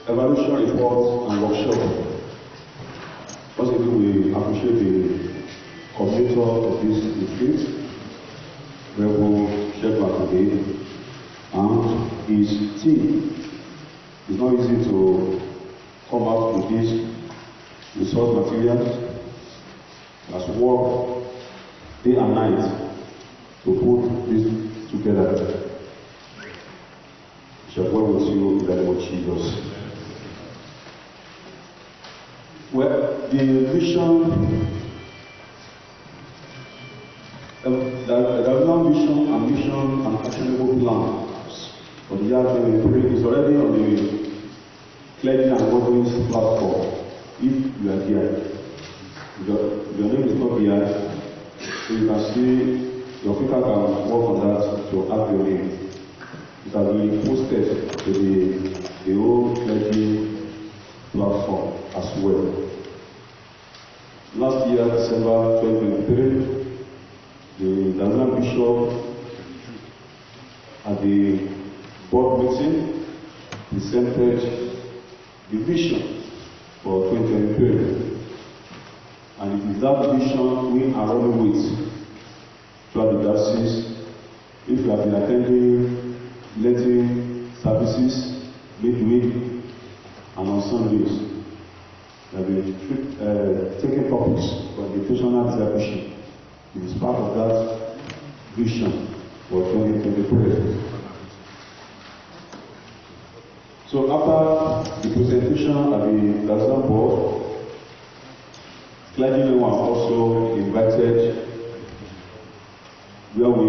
evaluation report and workshop. Once again, we appreciate the coordinator of this retreat, Rev'd today, and his team. It's not easy to come out with this resource materials. As work day and night to put this together. Shall go with you in the name of Jesus. Well, the vision, the vision and mission and actionable plans for the year 2023 is already on the Clergy and Wardens platform. If you are here, your name is not here, so you can see your finger can work on that to add your name. It has been posted to the whole Clergy platform as well. Last year, December 2023, the National Bishop at the board meeting presented the vision for 2023. And it is that vision we are running with throughout the diocese. If you have been attending Lenten services midweek and on Sundays, you have been taking topics for educational discipleship. It is part of that vision for 2023. So after the presentation at the National Board, clergymen were also invited, where we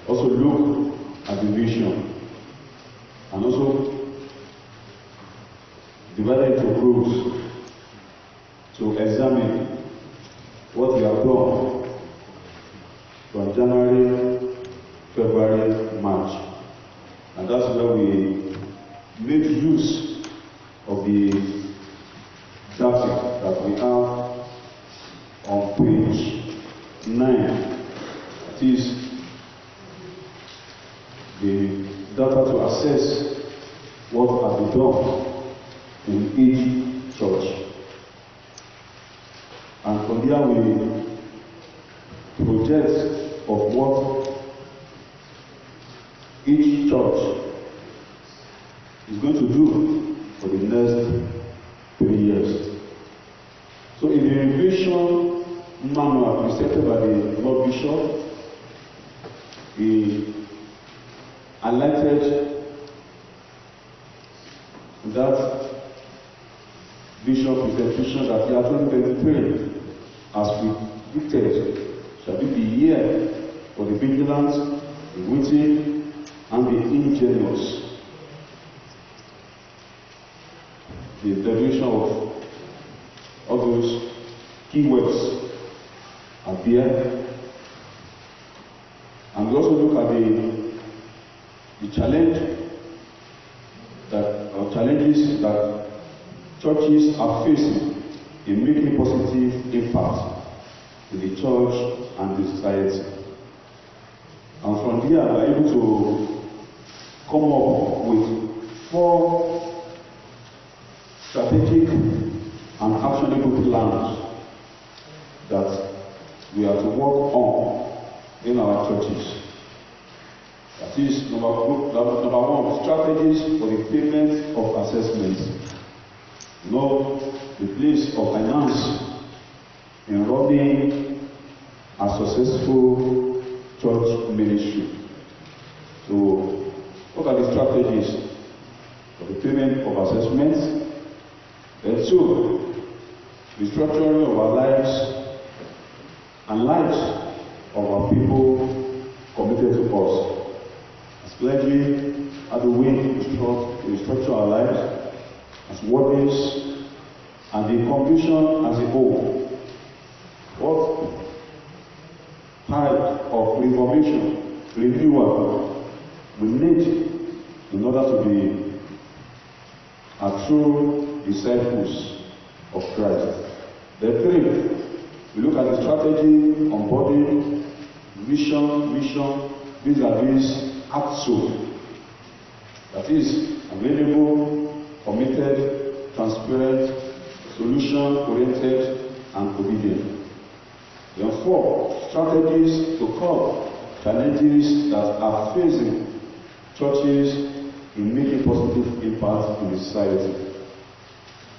also look at the vision and also divided into groups to examine what we have done from January, February, March. And that's where we make use of the graphic that we have on page 9. That is the data to assess what has been done in each church. And from there we project of what each church is going to do for the next 3 years. So in the vision manual presented by the Lord Bishop, he highlighted that vision presentation that year 2023 as predicted shall be the year for the vigilant, the witty, and the ingenious. The derivation of all those keywords are there. And we also look at the challenge that, or challenges that churches are facing in making positive impact in the church and the society. And from there, we are able to come up with 4 strategic and actionable plans that we are to work on in our churches. That is number 1, strategies for the payment of assessments. You know, the place of finance in running a successful church ministry. So, what are the strategies for the payment of assessments? Then 2, the structuring of our lives and lives of our people committed to us. As clergy, how do we structure our lives as wardens and the congregation as a whole? What type of reformation, renewal we need in order to be a true disciples of Christ? The 3, we look at the strategy on body, mission, vis-a-vis, action. that is available, committed, transparent, solution-oriented, and obedient. Then 4, strategies to curb challenges that are facing churches in making positive impact in the society.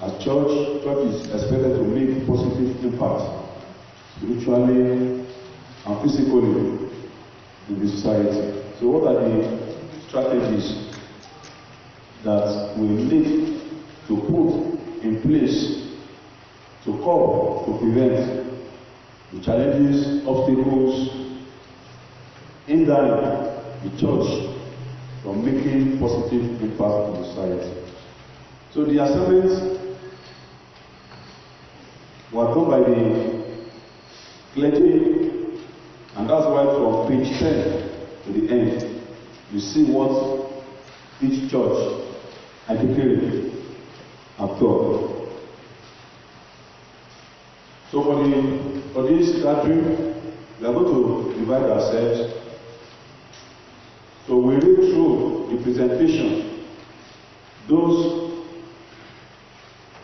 As church is expected to make positive impact spiritually and physically in the society. So what are the strategies that we need to put in place to curb, to prevent the challenges, obstacles hindering the church from making positive impact in society? So the assignments were done by the clergy, and that's why from page 10 to the end, you see what each church adequately have done. So for this gathering, we are going to divide ourselves. So we read through the presentation. Those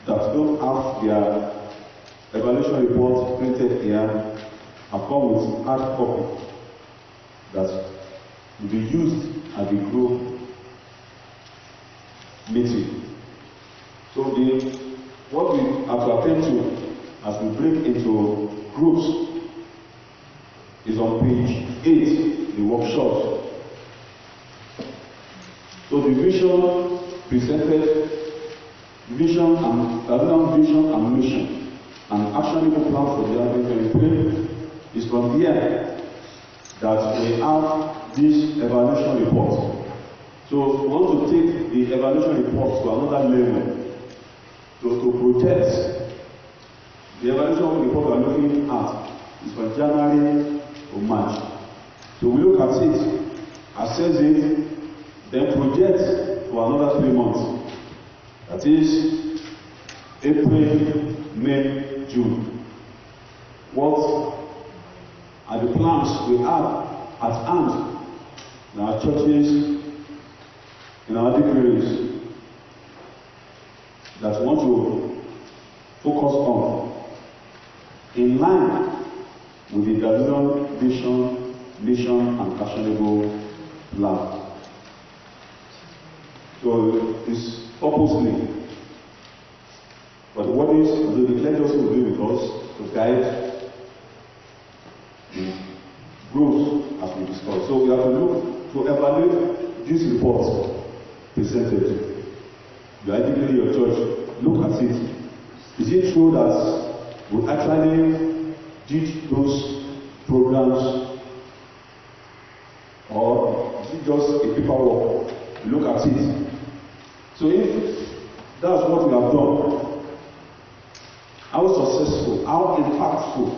that don't have their evaluation report printed here have come with hard copy that will be used at the group meeting. So what we have to attend to as we break into groups is on page 8, the workshop. So the vision presented, vision and mission, and actionable plan for the year 2023 is from here that we have this evaluation report. So we want to take the evaluation report to another level, to project. The evaluation report we are looking at is from January to March. So we look at it, assess it, then project for another 3 months. That is April, May, June. What are the plans we have at hand in our churches, in our deaconries, that we want to focus on in line with the Diocese vision, mission, and actionable plan. So it's purposely. But what is the Clergy also will do with us to guide the growth as we discussed. So we have to look to evaluate this report presented. You educate your church, look at it. Is it true that we actually did those programs, or is it just a paperwork? Look at it. So if that's what we have done, how successful, how impactful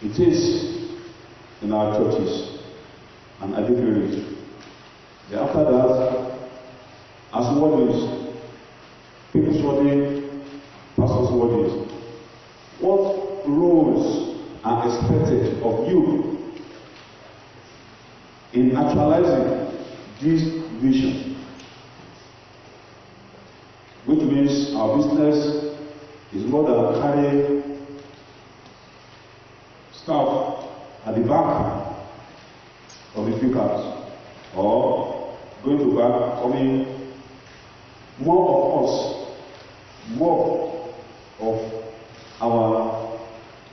it is in our churches and adequately. Then after that, as wardens, people's wardens, pastors' wardens, what roles are expected of you in actualizing this vision? Which means our business is more than carrying staff at the back of the vehicles, or going to back, coming. More of us, more of our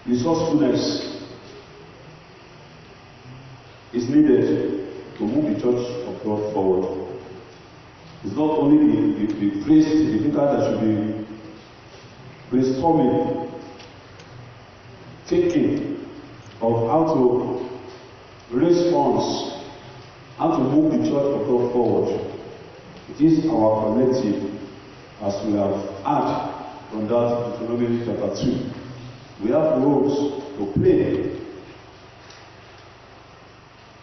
resourcefulness is needed to move the church of God forward. It's not only the priest, the vicar that should be brainstorming, thinking of how to raise funds, how to move the church of God forward. It is our collective, as we have had from that Deuteronomy chapter 2. We have roles to play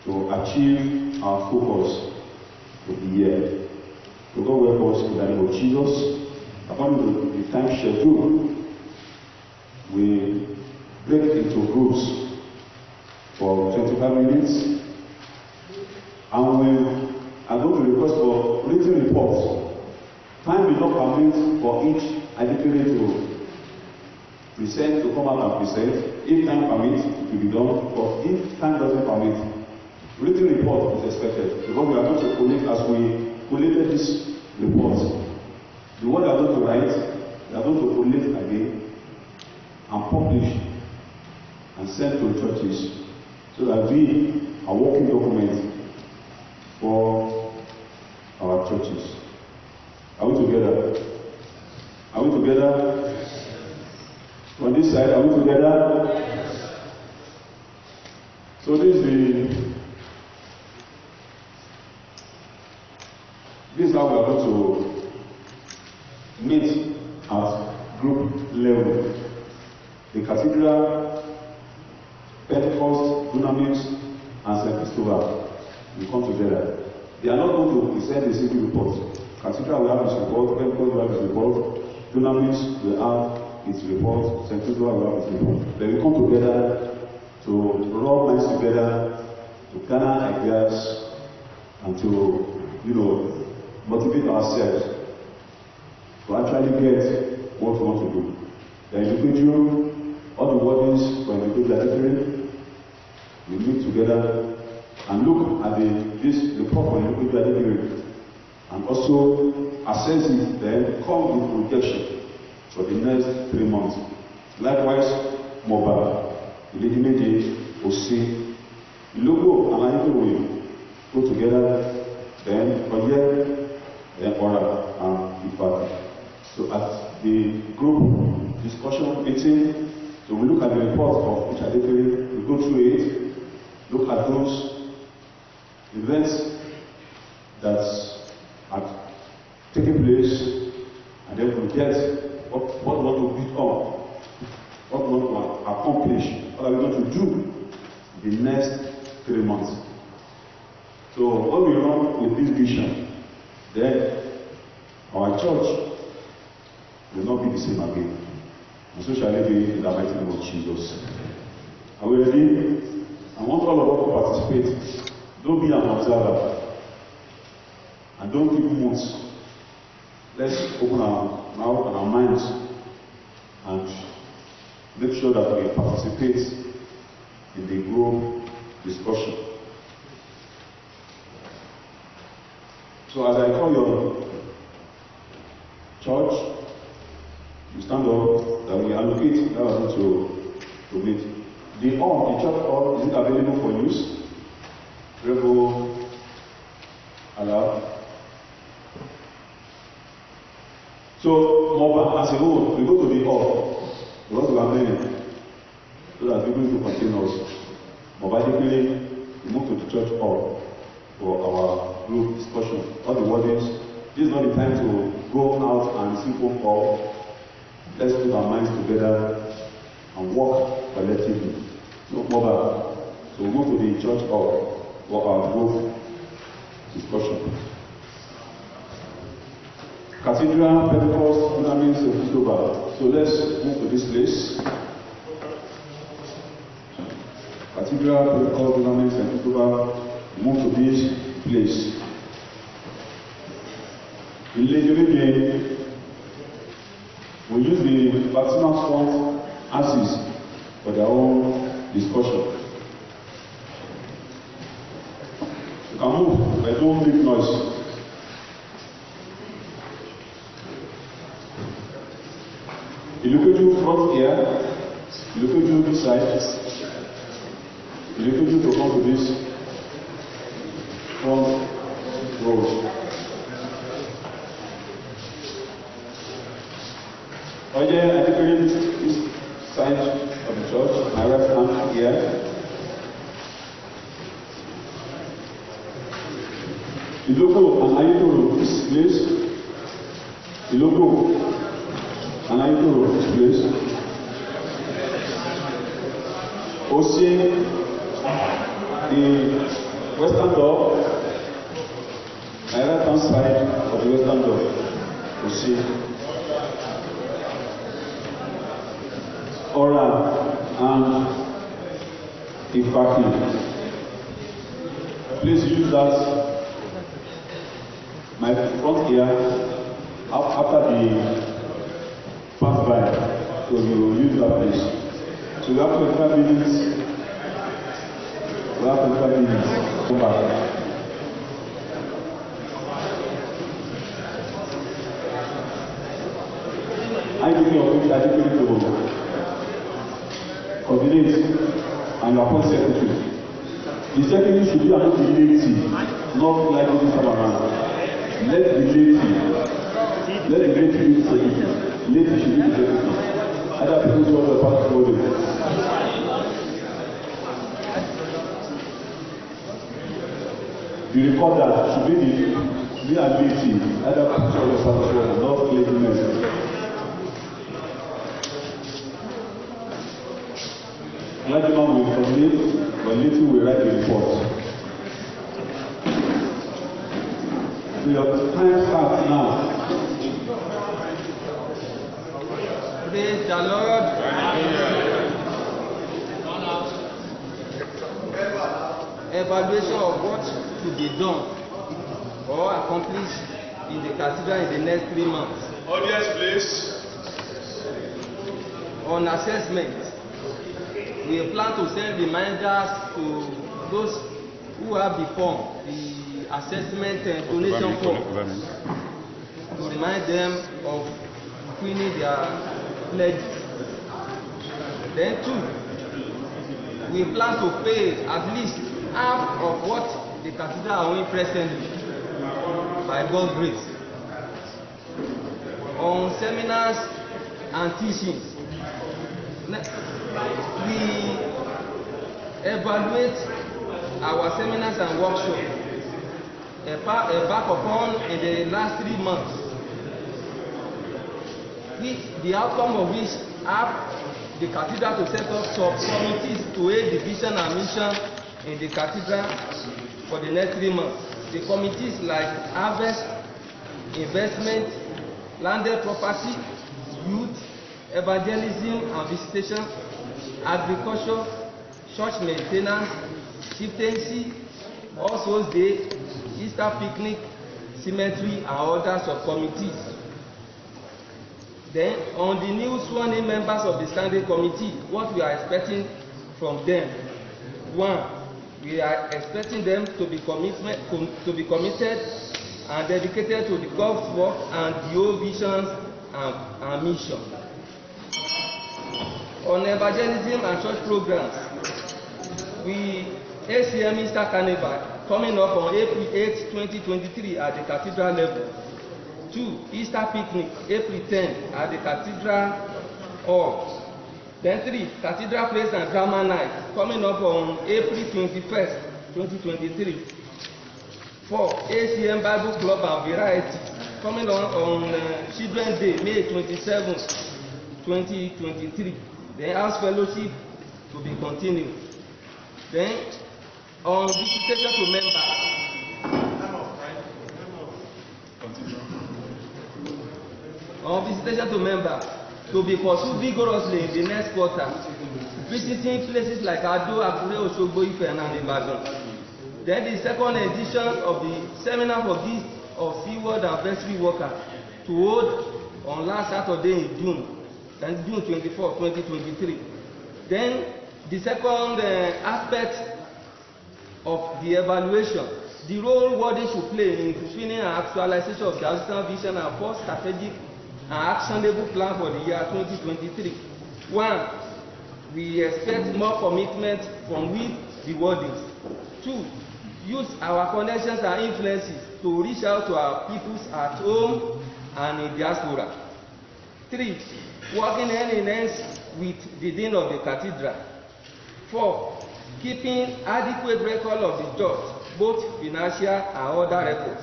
to achieve our focus for the year. So God will help us in the name of Jesus. According to the time schedule, we break into groups for 25 minutes, and we are going to request for written Time will not permit for each adequate to present, to come out and present. If time permits, it will be done. But if time doesn't permit, written report is expected. Because we are going to collect, as we collated this report, the one they are going to write, they are going to collect again and publish and send to churches so that we are working documents for our churches. Are we together? Are we together? On this side, are we together? So this is how we are going to meet at group level. The Cathedral, Pentecost, Dunamis, and St. Christopher will come together. They are not going to present the single report. Cathedral will have its report, Pentecost will have its report, Dunamis will have its report, St. Christopher will have its report. They will come together to rub minds together, to gather ideas, and to, motivate ourselves to actually get what we want to do. The individual, all the wardens for individual adultery, we meet together and look at this report for individual adultery and also assess it, then come with projection for the next 3 months. Likewise, mobile, Ilegimeje, Ose, Ilogo, and Ayito will go together, then project, then oral, and Ifada. So at the group discussion meeting, so we look at the report of each adultery, we go through it, look at those events that are taking place, and then project what we want to build up, what we want to accomplish, what are we going to do the next 3 months. So when we run with this vision, then our church will not be the same again. And so shall it be in the mighty name of Jesus. Are we ready? I want all of us to participate. Don't be an observer. And don't keep moods. Let's open our mouth and our minds and make sure that we participate in the group discussion. So as I call your church, you stand up, that we allocate that to meet. The church hall, is it available for use? Rev'd, allow. So, as a whole, we go to the hall, because we are many, so that people will contain us. Mobilely, we move to the church hall for our group discussion. All the wardens, this is not the time to go out and see phone call. Let's put our minds together and work collectively. No mobile. So we move to the church hall for our group discussion. Cathedral, Pentecost, Dunamis, St. Christopher. So let's move to this place. Cathedral, Pentecost, Dunamis, St. Christopher. Move to this place. In Ilegimeje, we use the Vocational fund axis for their own discussion. You can move, but don't make noise. Olukunmi front here, Olukunmi this side, Olukunmi to come to this front row. I declare this side of the church, my left hand here. Ilogo and Ayitoro, this place. Ilogo and Ayitoro, this place. Ose, the western door, my right hand side of the western door. Ose. Oral and Ifaki. Please use that. My front here, after the pass by, so we will use that place. So we have 25 minutes. We have 25 minutes. Come back. I think of it, I think to coordinate and your appoint secretary. The secretary should be about the laity, not like this time around. Let the laity be the secretary. Laity should be the secretary. Other people should have a part of the The recorder should be the laity. Other people should have a part of the not laziness. Clergyman will coordinate, but later will write the report. So your time starts now. Praise the Lord. Evaluation of what to be done or accomplished in the cathedral in the next 3 months. Audience, please. On assessment. We plan to send reminders to those who have before the assessment and donation form to remind them of filling their pledge. Then 2, we plan to pay at least half of what the cathedral are owing presently by God's grace. On seminars and teachings, we evaluate our seminars and workshops back upon in the last 3 months, with the outcome of which have the cathedral to set up sub-committees to aid the vision and mission in the cathedral for the next 3 months. The committees like harvest, investment, landed property, youth, evangelism and visitation, agriculture, church maintenance, chieftaincy, All Souls Day, Easter picnic, cemetery and other subcommittees. Then on the new sworn-in members of the standing committee, what we are expecting from them: 1, we are expecting them to be committed and dedicated to the God's work and the old visions and mission. On evangelism and church programs, we ACM Easter Carnival coming up on April 8, 2023 at the cathedral level. 2, Easter picnic April 10 at the cathedral hall. Then 3, cathedral praise and drama night coming up on April 21st, 2023. 4, ACM Bible Club and Variety coming on Children's Day, May 27th, 2023. Then house fellowship to be continued. Then on visitation to members. On visitation to members to be pursued vigorously in the next quarter, visiting places like Ado, Akure, Osogbo, Ife and Ibadan. Then the second edition of the seminar for gifts of Seaward and Vestry workers to hold on last Saturday in June. That's June 24, 2023. Then the second aspect of the evaluation, the role Wardens should play in fulfilling and actualization of the diocesan vision and first strategic and actionable plan for the year 2023. 1, we expect more commitment from we, the Wardens. 2, use our connections and influences to reach out to our peoples at home and in diaspora. 3, working hand in hand with the dean of the cathedral. 4, keeping adequate record of the church, both financial and other records.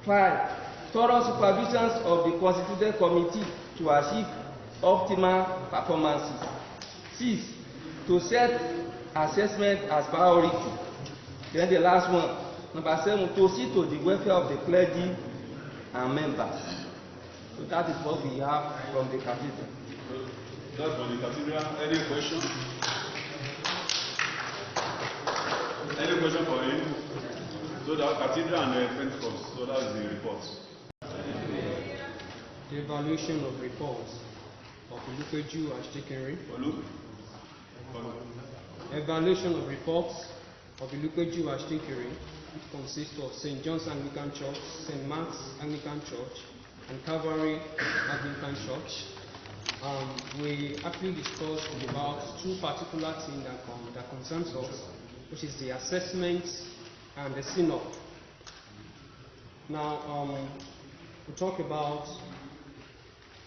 5, thorough supervisions of the constituted committee to achieve optimal performances. 6, to set assessment as priority. Then the last one, number 7, to see to the welfare of the clergy and members. So that is what we have from the cathedral. That's from the cathedral. Any question? Any question for him? So that cathedral and the Pentecost. So that's the report. The evaluation of reports of Olukunmi Ashtikiri. Evaluation of reports of Olukunmi Ashtikiri, which consists of St. John's Anglican Church, St. Mark's Anglican Church, and Calvary Anglican Church. We actually discussed about two particular things that concerns us, which is the assessment and the synod. Now, we talk about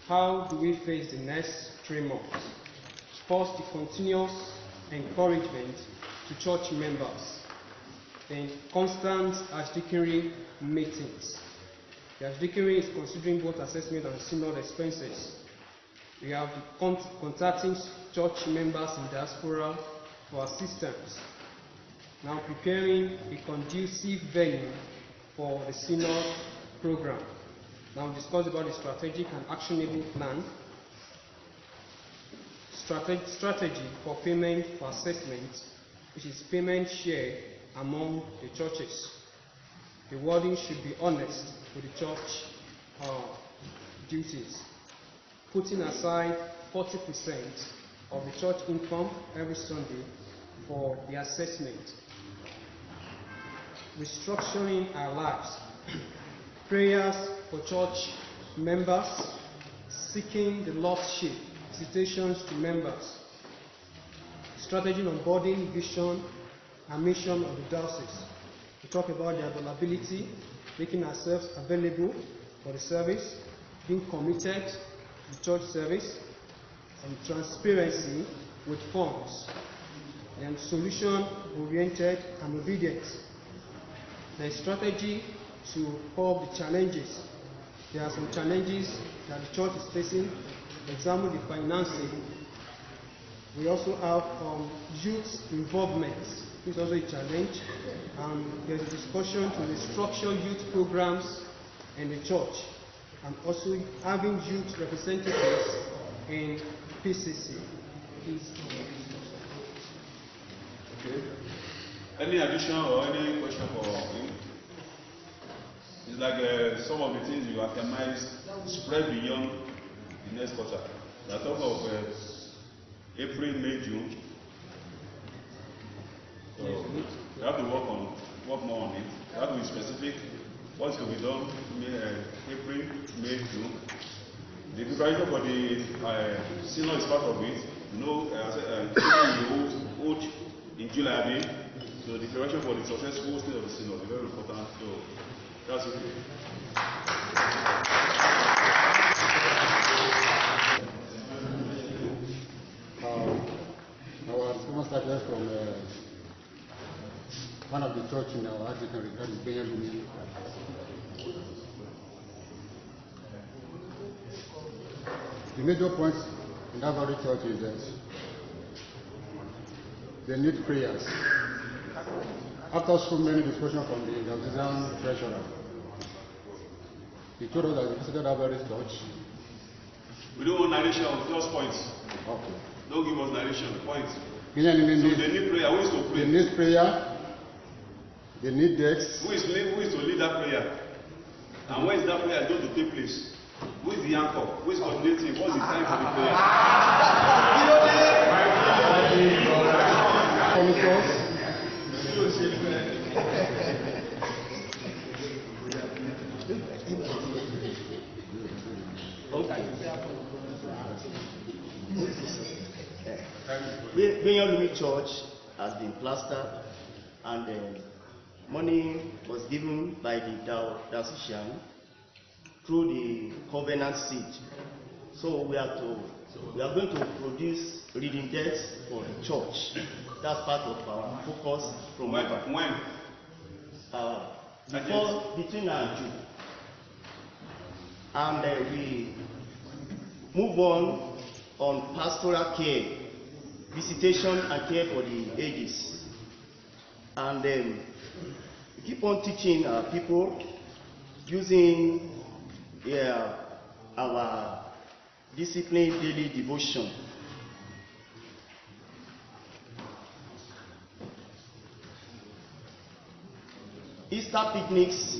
how do we face the next 3 months. First, the continuous encouragement to church members. Then, constant archdeaconry meetings. The archdeaconry is considering both assessment and synod expenses. We have the contacting church members in diaspora for assistance. Now preparing a conducive venue for the synod program. Now discuss about the strategic and actionable plan. Strategy for payment for assessment, which is payment share among the churches. The wardens should be honest with the church duties, putting aside 40% of the church income every Sunday for the assessment. Restructuring our lives. Prayers for church members, seeking the Lordship, visitations to members. Strategy on onboarding, vision, and mission of the diocese. We talk about the availability, making ourselves available for the service, being committed to church service, and transparency with funds, and solution-oriented and obedient. There is strategy to curb the challenges. There are some challenges that the church is facing. For example, the financing. We also have youth involvement. This is also a challenge. There's a discussion to restructure youth programs in the church, and also having youth representatives in PCC. Okay. Any addition or any question for him? It's like some of the things you itemize spread beyond the next quarter. We are talking of April, May, June. So you have to work more on it. You have to be specific. What's to be done April, May, June. The preparation for the synod is part of it. You know, the old in July, so the preparation for the successful state of the synod is very important. So that's okay. Our response started from one of the church in our archdeaconry, that is Benjamin. The major point in that very church is that they need prayers. After so many discussions from the diocesan treasurer, he told us that he visited that very church. We don't want narration, just points. Okay. Don't give us narration, points. So they need prayer. Who is to pray? They need prayer. They need decks. Who is to lead that prayer? And where is that prayer going to take place? Who is the anchor? Who is coordinating? What's the time for the prayer? Olukunmi Church has been plastered, and money was given by the diocesan through the covenant seed. So we are going to produce reading decks for the church. That's part of our focus from when? Between now and June. And we move on pastoral care, visitation and care for the ages. And we keep on teaching people using our disciplined daily devotion. Easter picnics,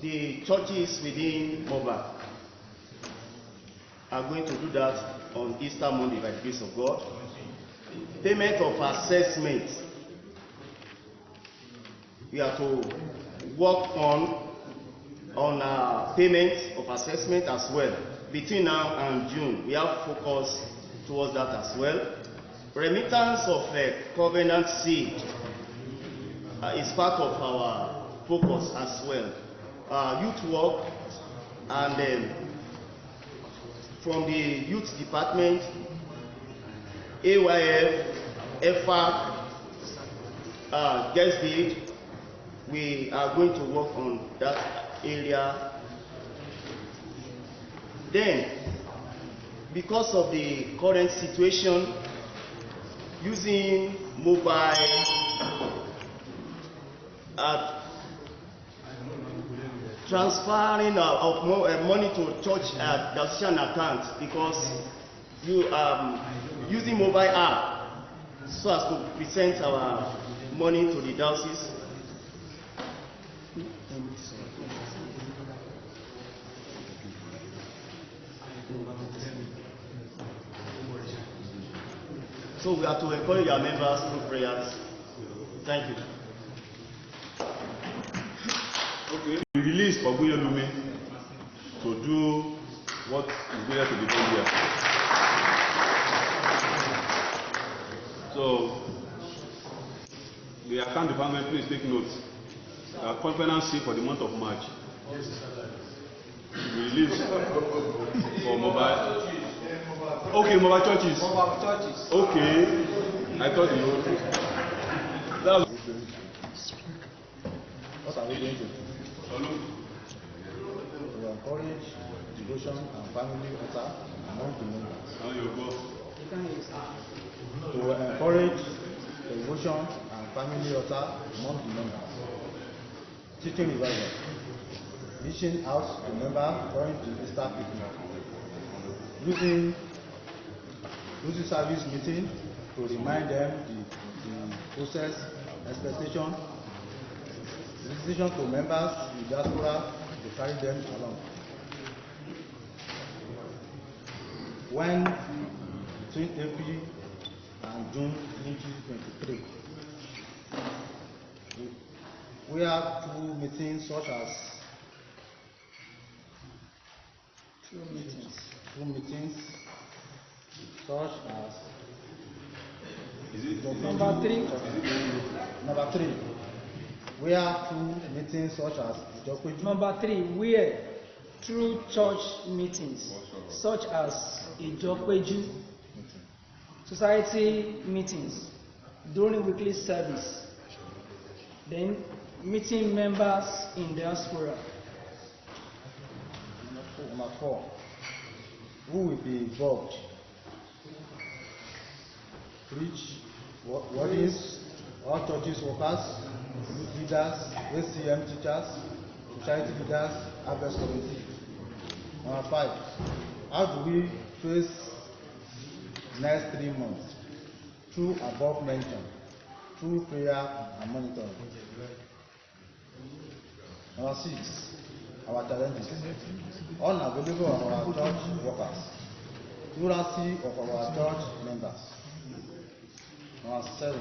the churches within Moba are going to do that on Easter Monday by the grace of God. Payment of assessment. We are to work on payment of assessment as well. Between now and June, we have focus towards that as well. Remittance of covenant seed is part of our focus as well. Youth work, and from the youth department, AYF, FAC, guest bid, we are going to work on that area. Then, because of the current situation, using mobile transferring of money to church diocesan accounts, because you using mobile app so as to present our money to the diocese. So we have to encourage our members through prayers. Thank you. Okay. We released Olukunmi to do what is needed to be done here. So, the account department, please take note. Our conference for the month of March. We released for mobile. Okay, mobile churches. Okay. I thought you know. What are we going to do? We encourage devotion and family altar among the members. To encourage devotion and family altar among the members. Teaching revival. Reaching out to members during the Easter picnic. Using service meeting to remind them the process, expectation, visitation to members in diaspora to carry them along. When between April and June 2023, we have two meetings such as such as Number three. We have two meetings such as Number 3, where through church meetings such as Ijokweju, society meetings during weekly service, then meeting members in diaspora. Number 4, who will be involved? Preach, Wardens, all churches workers, youth leaders, ACM teachers, society leaders, harvest committee. Number 5, how do we face next 3 months? Through above mentioned, through prayer and monitoring. Number 6, our challenges. Unavailable of our church workers. Plurality of our church members. Number 7,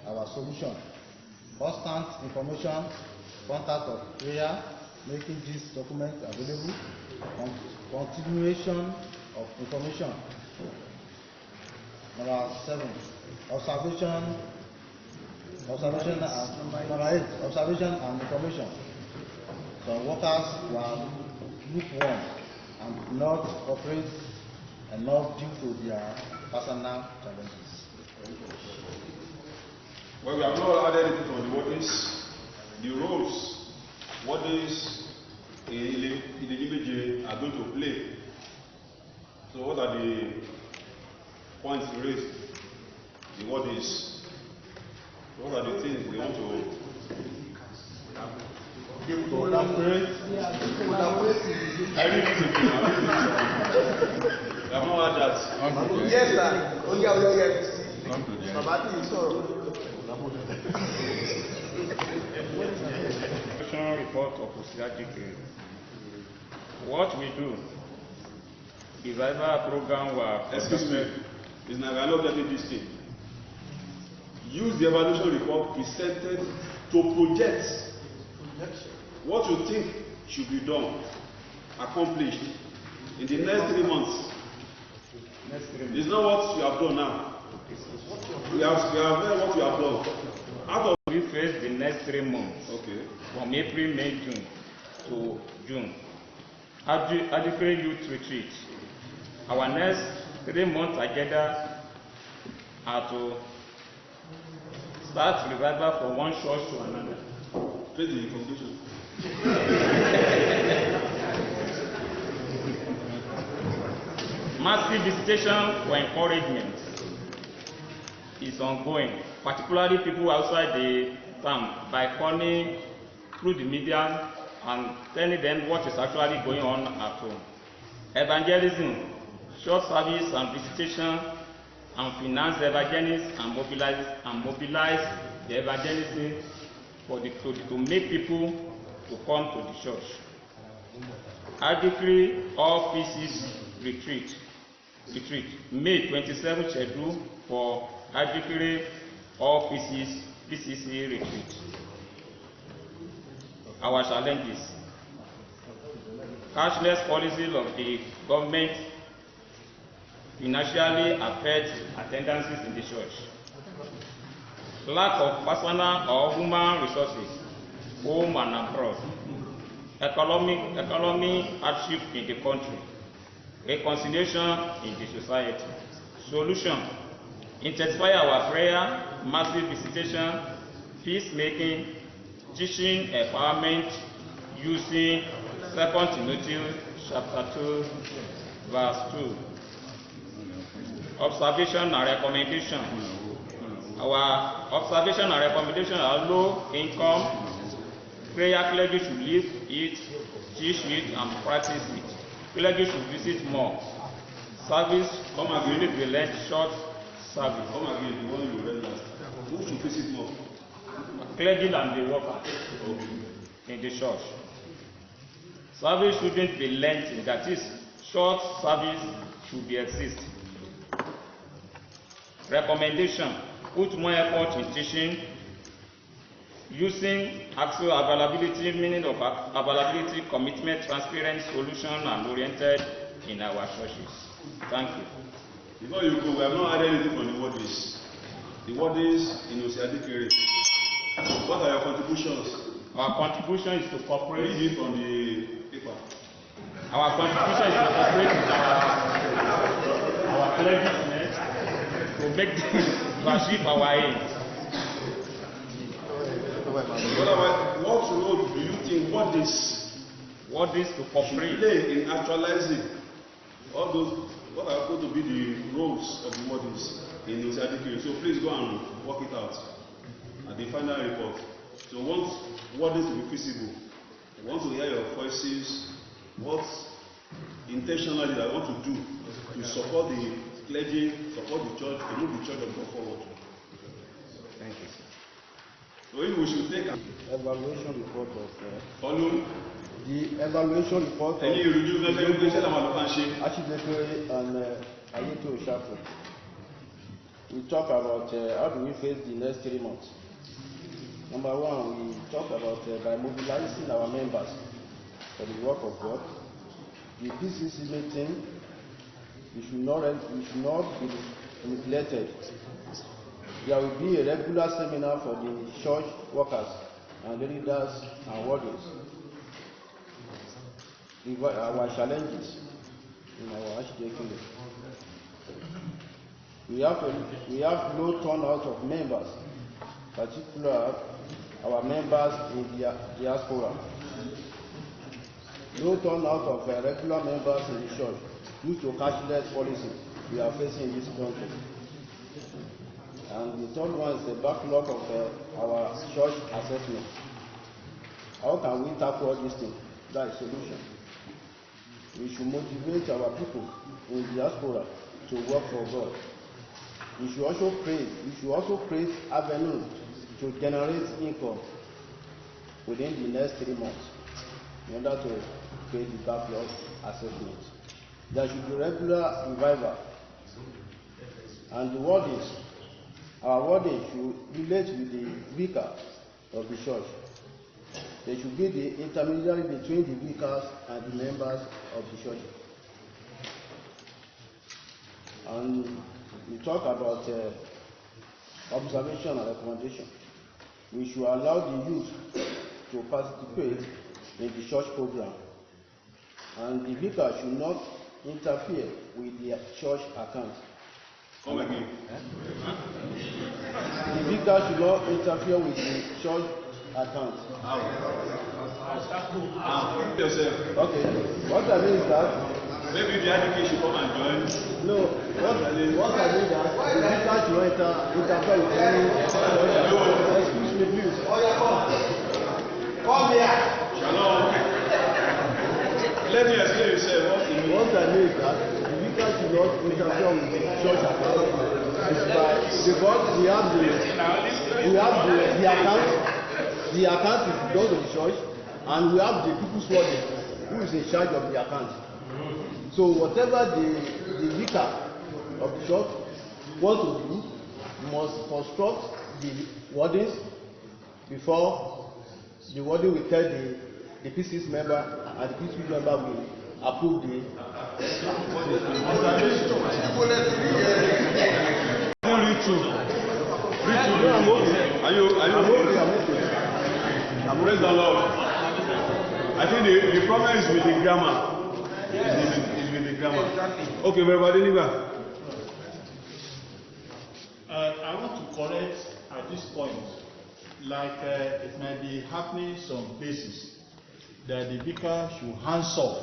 our solution. Constant information, contact of prayer, making this document available, continuation of information. Number 7, observation and information. Some workers were lukewarm and do not operate enough due to their personal challenges. Well, we have not added anything on the Wardens. The roles Wardens in the image are going to play. So what are the points raised? The Wardens. What are the things they want to give to elaborate? I read it. We have not had that. Yes, sir. Only I will get Vocational report of Omitade. What we do revival program were... Excuse me. It's not, we are not getting this thing. Use the evaluation report presented to project what you think should be done, accomplished in the next 3 months. It's not what you have done now. We have heard what you have done. Out of we face the next 3 months. Okay. From April, May, June to June. Adequate youth retreat. Our next 3 months agenda are to start revival from one church to another. Praise the congregation. Massive visitation for encouragement is ongoing, particularly people outside the town, by calling through the media and telling them what is actually going on at home. Evangelism, short service and visitation, and finance evangelism and mobilize the evangelism to make people to come to the church. Adequate all pieces retreat. May 27th schedule for adequate all pieces PCC retreat. Our challenges: cashless policies of the government financially affect attendances in the church. Lack of personal or human resources, home and abroad. Economic hardship in the country. Reconciliation in the society. Solution: intensify our prayer, massive visitation, peacemaking, teaching empowerment using 2 Timothy chapter 2, verse 2. Observation and recommendation. Our observation and recommendation are low income. Prayer clergy should live it, teach it, and practice it. Clergy should visit more. Service, unit will learn short service. Come again, the one you read last. Who should visit more? Clergy and the workers in the church. Service shouldn't be lengthy, that is, short service should be exist. Recommendation: put more effort in teaching, using actual availability, meaning of availability, commitment, transparent, solution, and oriented in our churches. Thank you. Before you go, we have not added anything from the Wardens. The Wardens in Omitade. What are your contributions? Our contribution is to cooperate. Read it from the paper. Our contribution is to cooperate with our clergy to make to achieve our aims. What role do you think Wardens to cooperate play in actualizing all those? What are going to be the roles of the Wardens in Omitade? So please go and work it out at the final report. So want Wardens to be visible. I want to hear your voices. What intentionally I want to do to support the clergy, support the church, to move the church and go forward. Thank you. So if we should take an Evaluation report of volume, the evaluation report of any review education Ekiti-Oke and Ekiti-Oke. We talk about how do we face the next 3 months. Number one, we talk about by mobilizing our members for the work of God. The PCC meeting, we should not be neglected. There will be a regular seminar for the church workers and leaders and wardens. Our challenges in our Ekiti-Oke. We have low turnout of members, particularly our members in the diaspora. No turnout of regular members in the church due to cashless policy we are facing in this country. And the third one is the backlog of our church assessment. How can we tackle all these things? That is solution. We should motivate our people in the diaspora to work for God. We should also create avenues to generate income within the next 3 months in order to create the backlog assessment. there should be regular revival. And the wardens, our wardens should relate with the vicar of the church. They should be the intermediary between the vicars and the members of the church. And we talk about observation and recommendation. We should allow the youth to participate in the church program. And the vicar should not interfere with the church account. Come again. The vicar should not interfere with the church account. Okay. What I mean is that Maybe the education come and join. no. What I mean is that the vicar should not interfere with any church. Excuse me, please. Come here. Shalom. Let me explain yourself. What I mean is that the vicar should not interfere with the church account. Because we have the account. The account is done to the church, and we have the people's warden who is in charge of the account. So whatever the vicar of the church wants to do, must construct the wardens before the warden will tell the PC's member, and the PC's member will approve the. Are you okay? Praise the Lord. I think the problem is with the grammar. Is with the grammar. Okay, everybody, leave her. I want to correct at this point, like it might be happening some places, that the vicar should hands off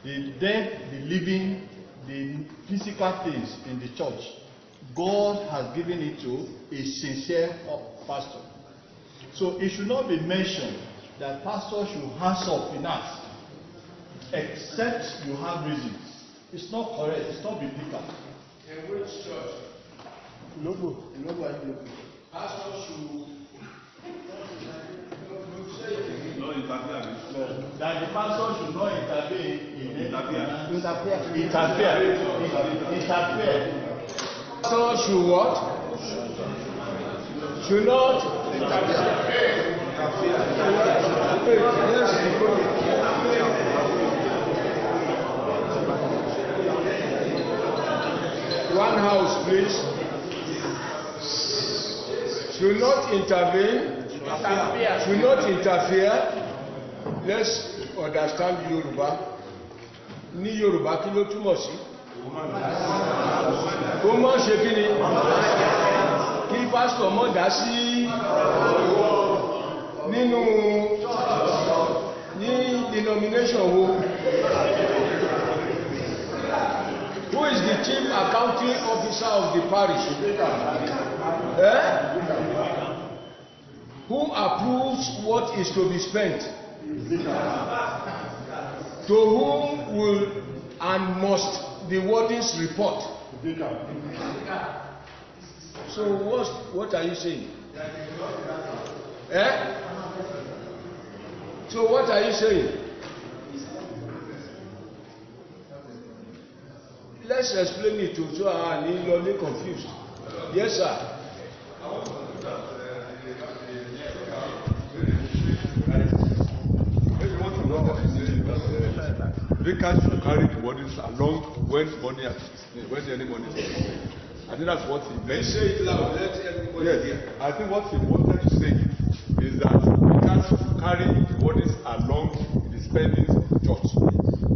the dead, the living, the physical things in the church. God has given it to a sincere pastor. So it should not be mentioned that pastor should hands off finance, except you have reasons. It's not correct, it's not biblical. In which church? No. Pastor should that the pastor should not intervene in interfere. Pastor should what? Should not interfere. One house, please. Should not intervene. Should not interfere. Let's understand Yoruba. Ní Yoruba kí ló túmọ̀ sí? Kó mọ́ ṣe kí ni? Kí pásítọ̀ mọ́ dá sí nínú ní denomination wo? Who is the chief accounting officer of the parish? Who approves what is to be spent? To whom will and must the wardens report? So what are you saying? So what are you saying? Let's explain it to so I am not confused. Yes, sir. Vicars should carry the wardens along when any money is. I think that's what he meant. Say it loud. Let everybody hear. I think what he wanted to say is that vicars should carry the wardens along the spendings of the church.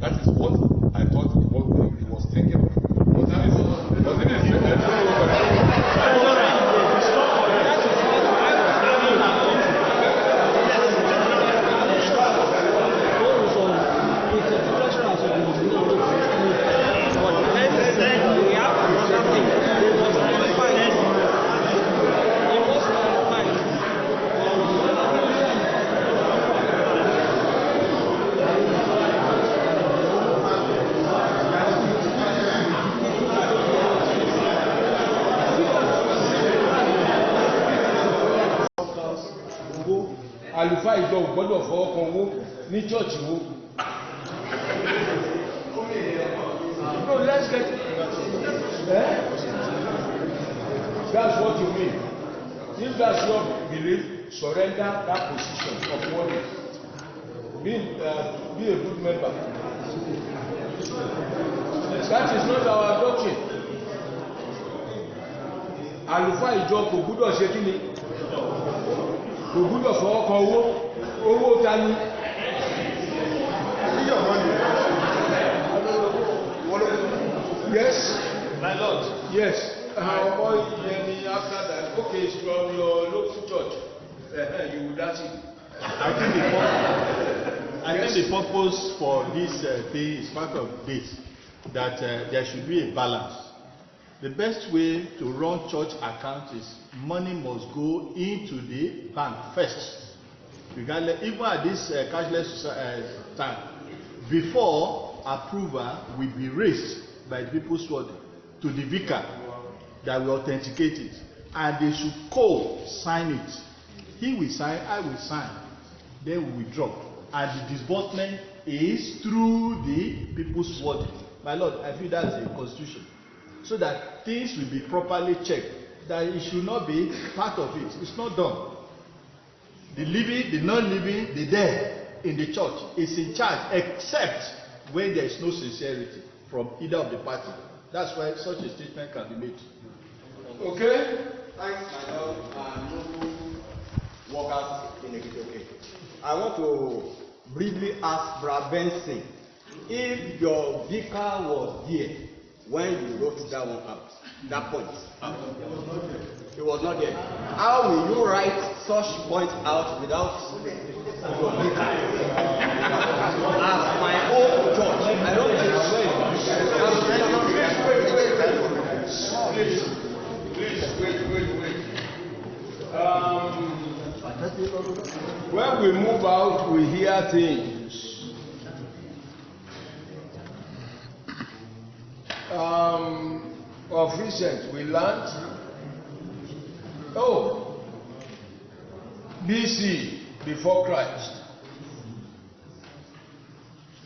That is what I thought he was thinking of. Àlùfáà ìjọ ò gbọ́dọ̀ fọwọ́ kan owó ní chọ́ọ̀chì wo. that's what you mean, if that's your belief, surrender that position of warning. Be a good member. That is not our doctrine. Àlùfáà ìjọ kò gbúdọ̀ ṣe kí ni? Kò gbúdọ̀ fọwọ́ kan owó ta ni? Yes. My Lord. Yes. After that, okay, it's from your local church. You will that's it. I think the purpose for this thing is part of this, that there should be a balance. The best way to run church accounts is money must go into the bank first. Regardless, even at this cashless time, before approval will be raised by the people's word to the vicar that will authenticate it, and they should co-sign it. He will sign, I will sign, then we withdraw, and the disbursement is through the people's word. My Lord, I feel that's a constitution, so that things will be properly checked, that it should not be part of it. It's not done. The living, the non-living, the dead in the church is in charge, except when there is no sincerity from either of the party. That's why such a statement can be made. Okay? Thanks, my Lord, and workers in Ekiti-Oke. I want to briefly ask Brother Benson if your vicar was here when you wrote that one out, that point out. He was not there. How will you write such point out without your vicar? As my own church, I don't When we move out, we hear things. Of recent, we learned, BC, before Christ,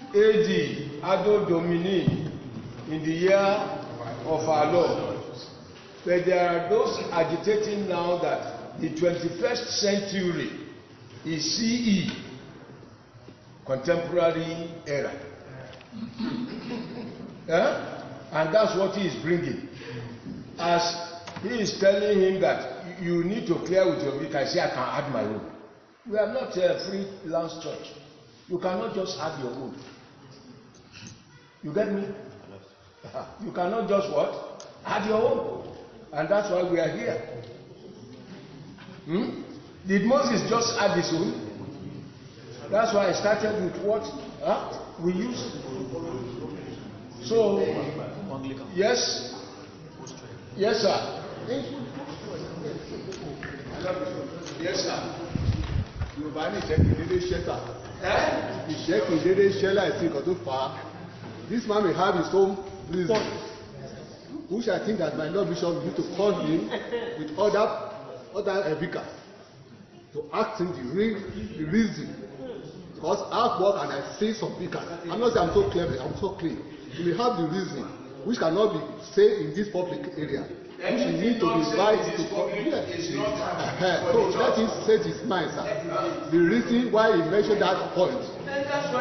AD, Ado Domini, in the year of our Lord. But there are those agitating now that the 21st century is CE, contemporary era. And that's what he is bringing. As he is telling him that you need to clear with your vicar, I say I can add my own. We are not a freelance church. You cannot just add your own. You get me? You cannot just what? Add your own. And that's why we are here. Did Moses just add his own? That's why I started with what we use. So, yes, yes, sir. Yes, sir. Yorùbá ní ìṣẹ́kì dédé ṣẹ́ta. Ìṣẹ́kì dédé ṣẹ́lá ìsìn kan tó fà á. This man may have his own reason, which I think that my Lord Bishop need to call him with other vicar to ask him the reason. Because I've worked and I see some vicars. I'm not saying I'm so clever, I'm so clean. You may have the reason which cannot be said in this public area. Which you need to invite to come. So let him say his mind, sir. The reason why he mentioned that point. So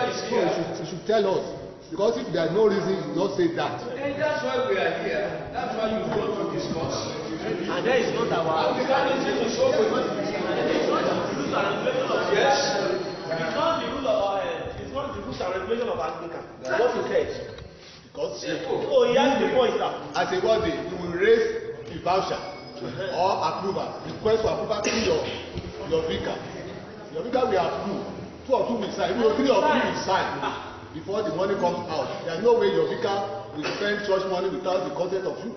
he should tell us. Because if there is no reason, he will not say that. And that's why we are here. That's why you want to discuss. And that is not our. And we can listen to so many. Yes. It's not the rule of it's not the rules and regulation of Anglican. What you said. Because he has the point, sir. As a body, you will raise a voucher or approval, request for approval to your vicar. Your vicar will approve. 2 or 2 will sign. If 3 or 3 will sign before the money comes out. There is no way your vicar will spend church money without the consent of you.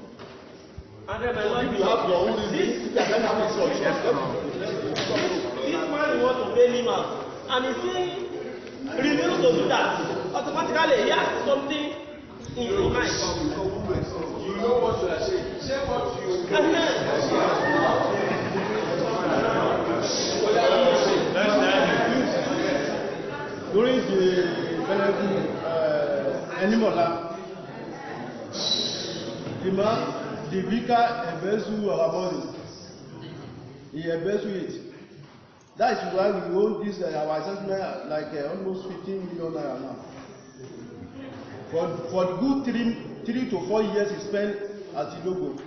And then so if you have your own reason, you can have it church. This man wants to bail him out, and if he refuses to do that, automatically he has something in his mind. You know what you are saying. Say what you During the Animola, the man the vicar embezzle our money. He embezzle it. That is why we hold this our assessment like almost 15 million naira now. For the good 3 to 4 years he spent at the logo,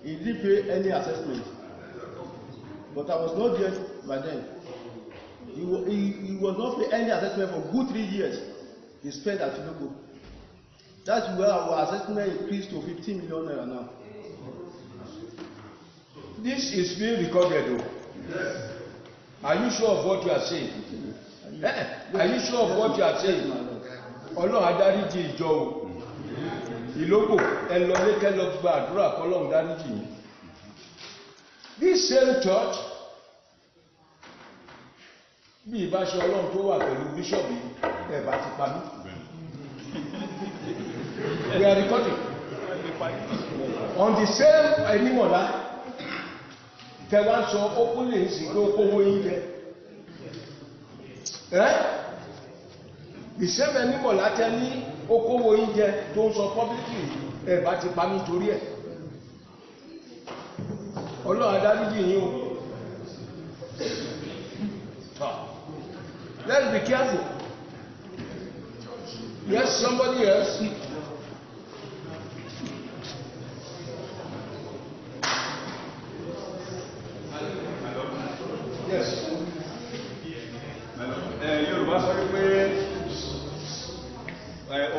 he didn't pay any assessment. But I was not there by then. He was not pay any assessment for good 3 years. He spent at the logo. That's where our assessment increased to 15 million naira now. This is being recorded though. Yes. Are you sure of what you are saying? Are you sure of what you are saying? Ọlọ́run adáríjì ìjọ o. Ìlókò ẹ lọ lékẹ́ lọ gba àdúrà kọ́lọ́run dáríjì yín. This same church bí ìbáṣe Ọlọ́run tó wà pẹ̀lú bíṣọ̀bù ẹ̀ bá ti pa mí. We are recording. On the same Ẹnimola tẹ́wọ́n sọ openly sí pé ó kówó yín jẹ. The same Ẹnimola tẹ́ ní ó kówó yín jẹ tó ń sọ publicly ẹ̀ bá ti pa mí torí ẹ̀. Ọlọ́run adáríjì yín o. Let's be careful. Yes, somebody else. Yes. Yorùbá sọ wípé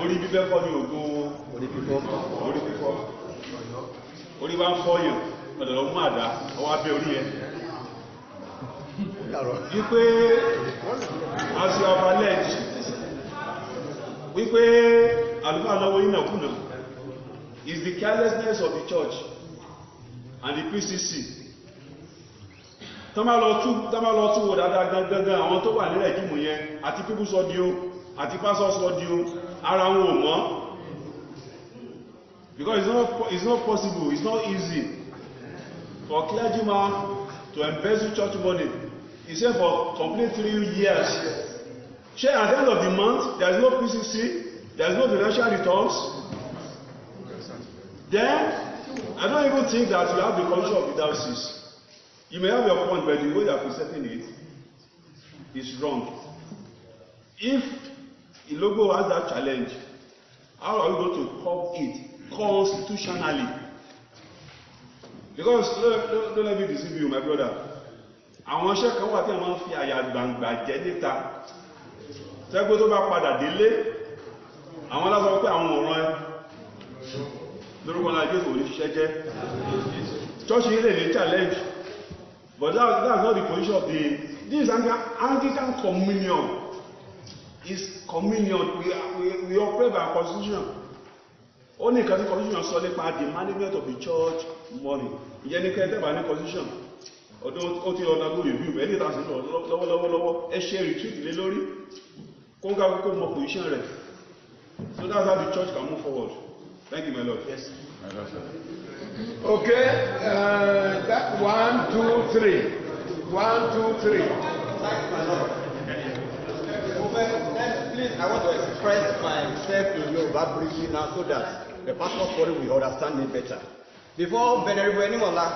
orí bíbẹ́ kọ́ ní ògùn orí fífọ́. Orí bá ń fọ́ yàn, ọ̀dọ̀ lọ mú àdá, ọwọ́ abẹ́ orí ẹ̀. Wípé as you have alleged, wípé àlùfáà náwó ìnàkúnà is the carelessness of the church and the PCC. Tọ́mà lọ tún wò dáadáa gangan àwọn tó wà nílẹ̀ jímù yẹn àti people's audio àti pastors audio ara wọn ò mọ́. Because it's not possible, it's not easy for a clergyman to embezzle church money. He said for complete 3 years. Share at the end of the month, there is no PCC, there is no financial returns. Then, I don't even think that you have the control of the diocese. You may have your point, but the way you are presenting it is wrong. If the logo has that challenge, how are we going to curb it constitutionally? Because don't let me deceive you, my brother. Àwọn iṣẹ́ kan wà tí a máa ń fi àyà gbangba jẹ́ níta. Tẹ́gbó tó bá padà délé, àwọn lásán pé àwọn ọ̀ràn ẹ. Lórúkọ náà Jésù ò ní ṣiṣẹ́ jẹ́. Church yìí lè ní challenge. But that's not the position of this Anglican communion. Is communion. We operate by constitution. Only because the constitution sọ nípa the management of the church money. Ìyẹn ní kẹ́tẹ́ bá ní constitution. Ọdún ó ti ọ̀nà lórí review ẹni tàbí lọ́wọ́lọ́wọ́ ẹ ṣe retreat lé lórí. Kó ń ká kókó mọ position rẹ̀. So that's how the church can move forward. Thank you, my Lord. Yes. Okay, that 1, 2, 3. 1, 2, 3. Please, I want to express myself in Yoruba briefly now so that the pastor forum will understand me better. Before Venerable Enimola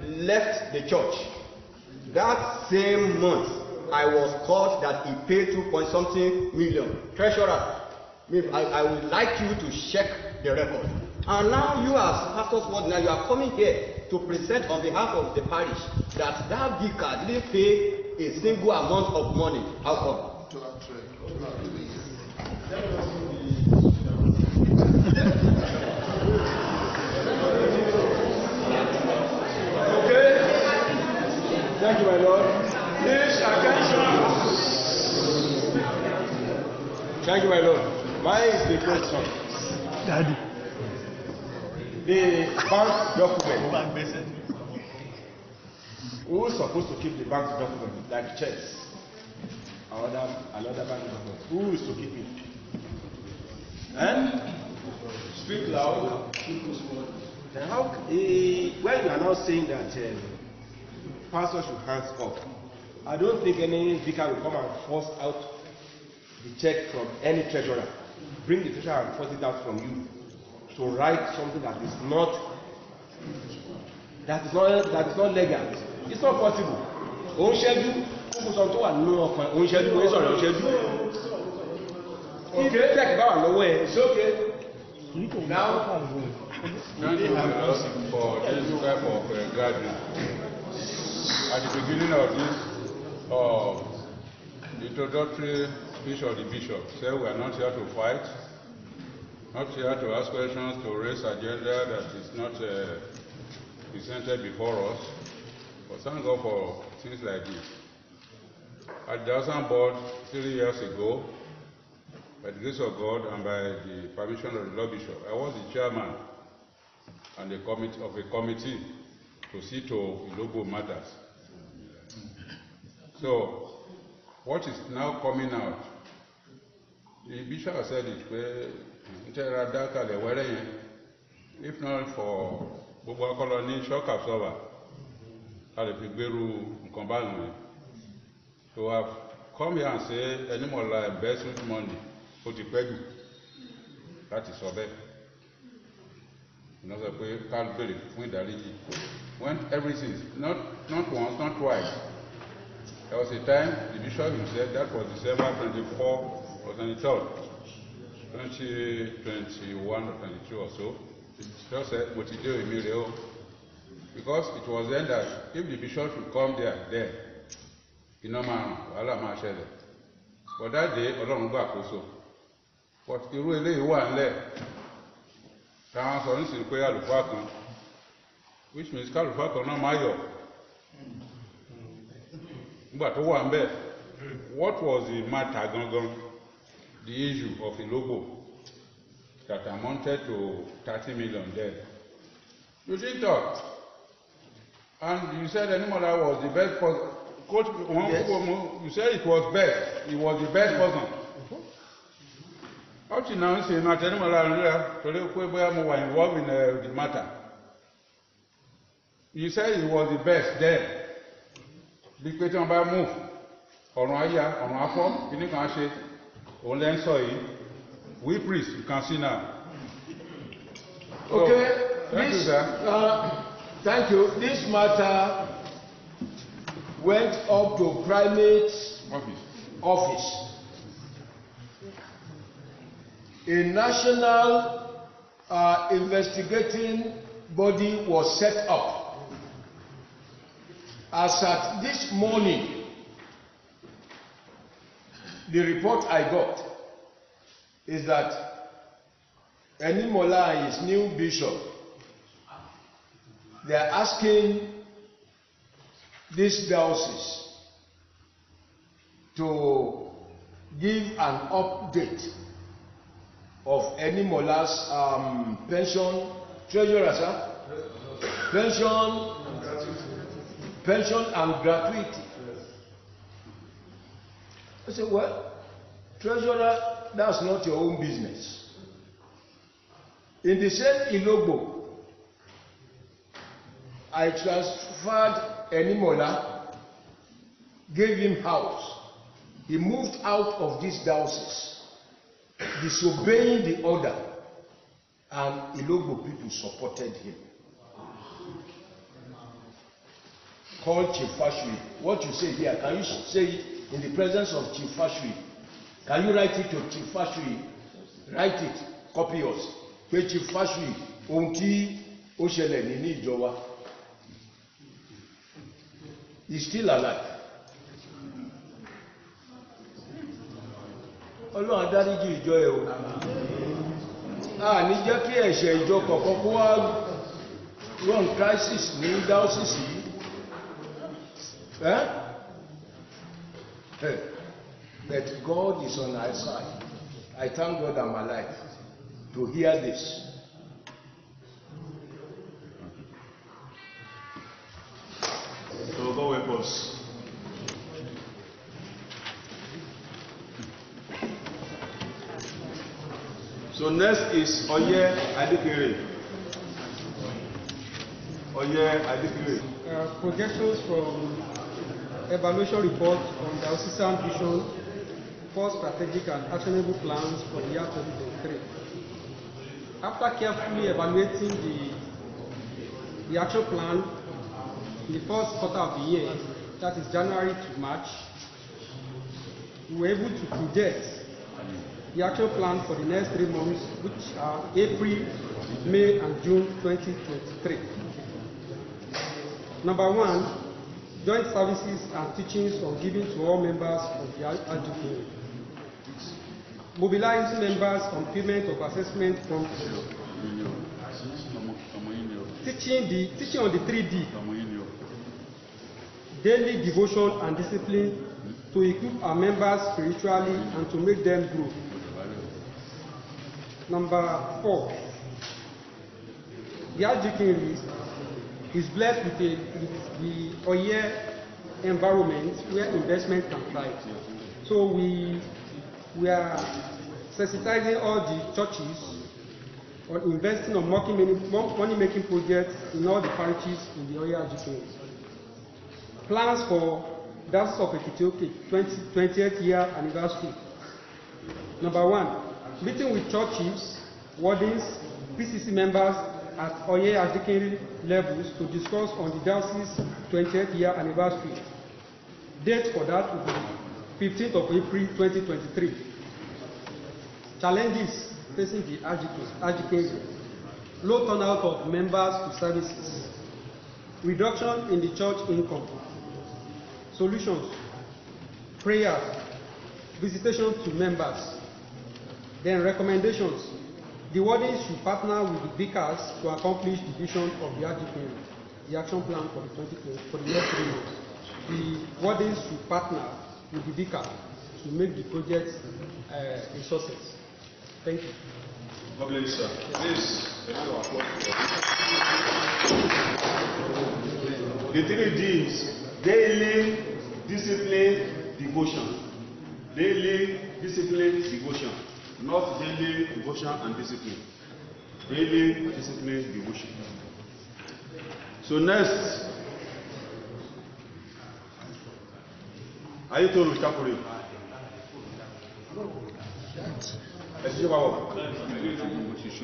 left the church, that same month, I was called that he paid 2-point-something million. Treasurer, I would like you to check the record. And now you as pastor's ward, now you are coming here to present on behalf of the parish that vicar didn't pay a single amount of money. How come? Okay. Thank you, my Lord. Please, attention. Thank you, my Lord. Mine is the question. Daddy. The bank document. Who is supposed to keep the bank document, like checks? Another bank document. Who is to keep it? And speak loud. Then how? When you are now saying that pastor should hands up, I don't think any vicar will come and force out the check from any treasurer. Bring the treasurer and force it out from you. to write something that is not legal. It's not possible. Òun ṣẹ́jú kókó sọ tó wà nínú ọkàn òun ṣẹ́jú òun sọ̀rọ̀ òun ṣẹ́jú. Okay, check bá wà lọ́wọ́ ẹ̀. It's okay. Now, thank you for this type of gathering. At the beginning of this introductory speech of the bishop, said we are not here to fight, not here to ask questions, to raise agenda that is not presented before us. But thank God for things like this. At the Diocese board 3 years ago, by the grace of God and by the permission of the Lord Bishop, I was the chairman and of a committee to see to Ilogo matters. So, what is now coming out? The bishop has said it, if not for Bobo Colony shock absorber, to have come here and say any more like investment money, put the peg, that is over. Another way, Calvary, when everything is not once, not twice. There was a time the bishop himself, that was December 24 or 23rd, 2021 or 22 or so, just said, because it was then that if the bishop should come there, you know, but that day, I don't go also. But the rule is one leg. Which means Kalufako no mayo. But what was the matter, the issue of Ilogo that amounted to 30 million dead? You didn't talk. And you said Animola was the best person. Coach, yes. You said it was best. He was the best person. Up to now, say not Animola were involved in the matter. You said he was the best then. Big question by move. On Aya, on Afo, you can say, on Lensoy. We priests, you can see now. Okay, thank you, sir. Thank you. This matter went up to primate office. A national investigating body was set up. As at this morning, the report I got is that Enimola and his new bishop, they are asking this diocese to give an update of Enimola's pension, treasurer, sir? Pension and gratuity. I said, well, treasurer, that's not your own business. In the same Ilogo, I transferred Enimola, gave him house. He moved out of this diocese, disobeying the order, and Ilogo people supported him. Called Chief Fashui. What you say here, can you say it in the presence of Chief Fashui? Can you write it to Chief Fashui? Write it, copy us. Pé Chief Fashui, ohun tí ó ṣẹlẹ̀ ní ìjọ wa. He's still alive. Ọlọ́run dáríjì ìjọ ẹ̀ o. A ní jẹ́ kí ẹ̀ṣẹ̀ ìjọ kọ̀ọ̀kan kó wá run crisis ní diocese yìí. But God is on our side. I thank God I'm alive to hear this. So go with us. So next is Oye Adikere. Oye Adikere. Projections from evaluation report on diocesan vision for strategic and actionable plans for the year 2023. After carefully evaluating the action plan in the first quarter of the year, that is January to March, we were able to project the action plan for the next 3 months, which are April, May, and June 2023. Number 1, joint services and teachings on giving to all members of the RGP. Mobilizing members on payment of assessment from teaching on the 3D, daily devotion and discipline to equip our members spiritually and to make them grow. Number 4, the RGP is blessed with the Oye environment where investment can thrive. So we are sensitizing all the churches on investing on money-making projects in all the parishes in the Oye RGP. Plans for Diocese of Ekiti-Oke 20th year anniversary. Number 1, meeting with churches, wardens, PCC members at Oye RGP levels to discuss on the Diocese 20th year anniversary. Date for that will be 15th of April 2023. Challenges facing the RGP: low turnout of members to services, reduction in the church income. Solutions: prayers, visitation to members. Then recommendations: the wardens should partner with the vicars to accomplish the vision of the RGP, the action plan for the next 3 months. The wardens should partner with the vicar to make the project a success. Thank you. God bless you, sir. Please, the 3 Ds: daily, discipline, devotion. Daily, discipline, devotion. Not daily devotion and discipline. Daily, discipline, devotion. So next, are you told with Kapuri?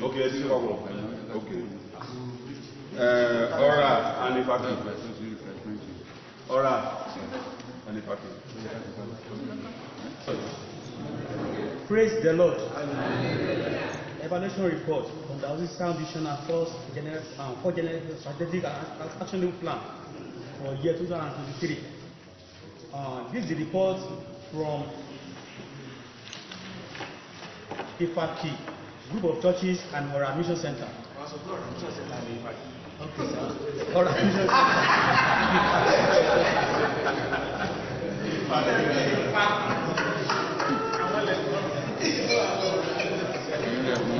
Okay, okay. Ora and Ifaki. Ora and Ifaki. Praise the Lord. Evaluation report from the Diocese Vision and fourth general strategic action plan for year 2023. This is the report from Ifaki, group of churches and Ora Mission Center. Okay, sir. Ora Mission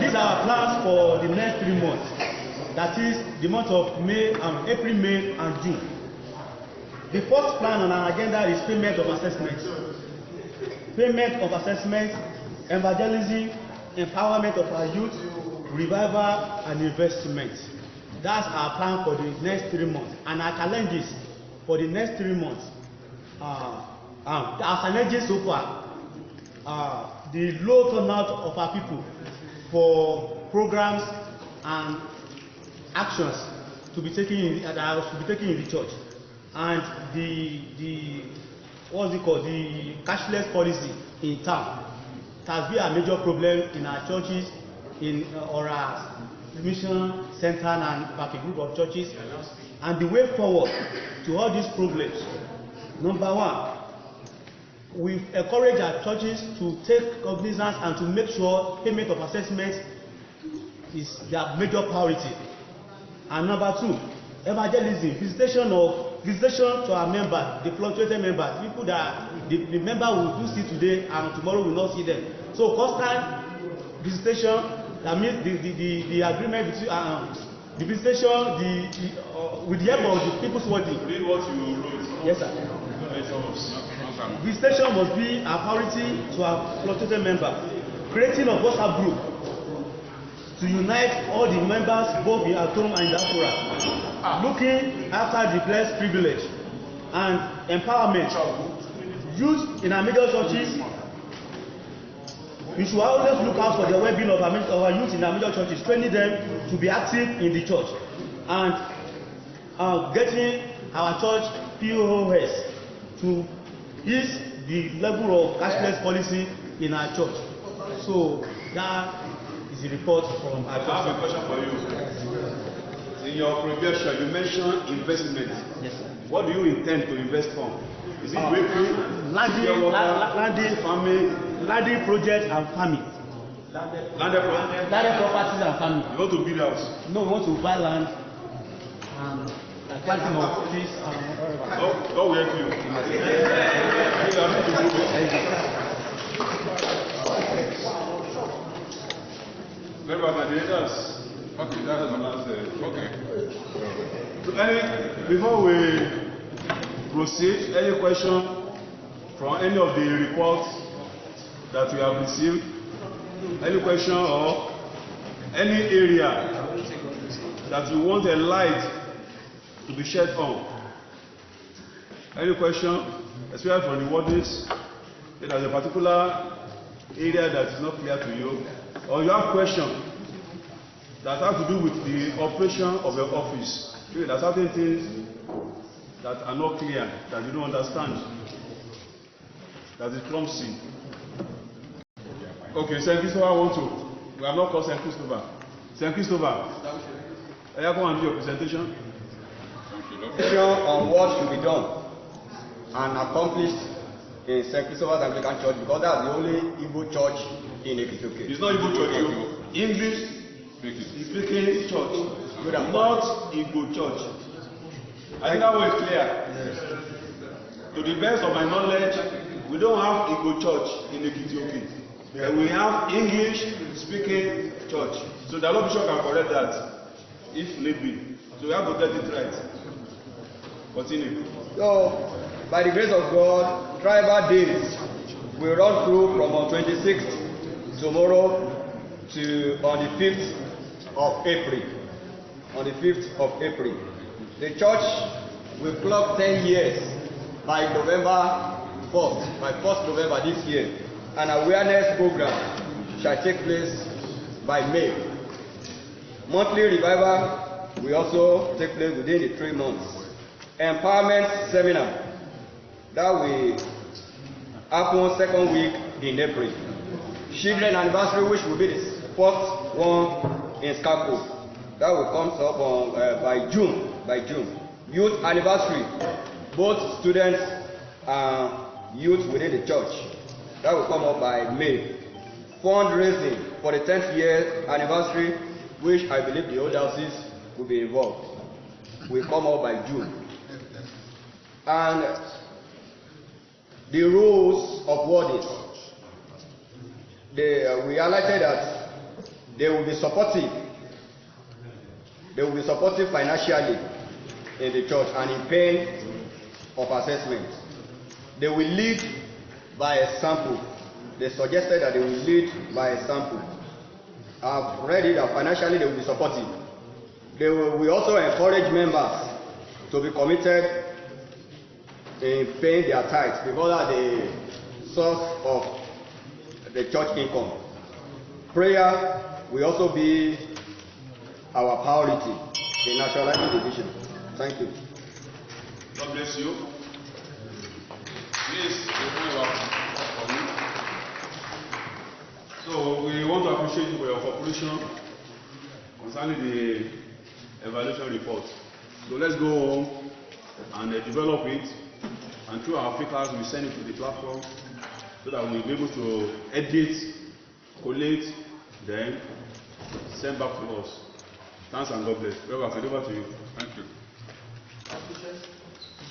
These are plans for the next 3 months. That is the month of April, May, and June. The first plan on our agenda is payment of assessments. Payment of assessments, evangelism, empowerment of our youth, revival, and investment. That's our plan for the next 3 months. And our challenges for the next 3 months. Our challenges so far are the low turnout of our people for programs and actions to be taken in the church, and the what's it called, the cashless policy in town. It has been a major problem in our churches, in our mission center and back a group of churches. And the way forward to all these problems: number 1, we encourage our churches to take cognizance and to make sure payment of assessment is their major priority. And number 2, evangelism, visitation to our members, the fluctuating members, people that the member will do see today and tomorrow will not see them. So constant visitation, that means the agreement between the visitation with the help of the people's working. Read what you wrote. Yes, sir. Visitation must be a priority to our fluctuating members. Creating a WhatsApp group to unite all the members both in at home and diaspora. Looking after the blessed privilege and empowerment. Youth in our major churches We should always look out for the well-being of our youth in our major churches, training them to be active in the church, and getting our church POS to ease the level of cashless policy in our church. So that is the report from our church. I have a question for you. In your projection, you mentioned investment. Yes, sir. What do you intend to invest on? Is it bakery, landing project and farming? Landed properties and farming. You want to build house? No, we want to buy land and planting of trees and God will help you. Very well, moderators. Okay, that's the last. Okay. So before we proceed, any question from any of the reports that we have received? Any question or any area that you want a light to be shed on? Any question, especially from the Wardens, if there's a particular area that is not clear to you, or you have questions that have to do with the operation of your office. There are certain things that are not clear, that you don't understand, that is clumsy. Okay, St. Christopher we have not called St. Christopher. St. Christopher, I have one to do your presentation. On what should be done and accomplished in St. Christopher's Anglican Church, because that's the only Igbo church in Ekiti-Oke. It's not Igbo church, English speaking church, not Igbo church. I think that was clear. Yes. To the best of my knowledge, we don't have Igbo church in Ekiti-Oke. Yeah. We have English speaking church. So the Lord Bishop can correct that if need be. So we have to get it right. Continue. So, by the grace of God, tribal days will run through from on 26th tomorrow to on the 5th of April. On the 5th of April. The church will clock 10 years by November 1st, by 1st November this year. An awareness program shall take place by May. Monthly revival will also take place within the 3 months. Empowerment seminar that will happen second week in April. Children anniversary, which will be the first one in Skako, that will come up on by June. Youth anniversary, both students and youth within the church, that will come up by May. Fundraising for the 10th year anniversary, which I believe the old Diocese will be involved, will come up by June. And the rules of Wardens, we highlighted that they will be supportive. They will be supportive financially in the church and in paying of assessment. They will lead by example. They suggested that they will lead by example. I've read it that financially they will be supportive. They will also encourage members to be committed in paying their tithes, because that's the source of the church income. Prayer will also be our priority in nationalizing the vision. Thank you. God bless you. Please, for you. So we want to appreciate you for your cooperation concerning the evaluation report. So let's go home and develop it, and through our papers we send it to the platform so that we'll be able to edit, collate, then send back to us. Thanks and God bless. Over to you. Thank you.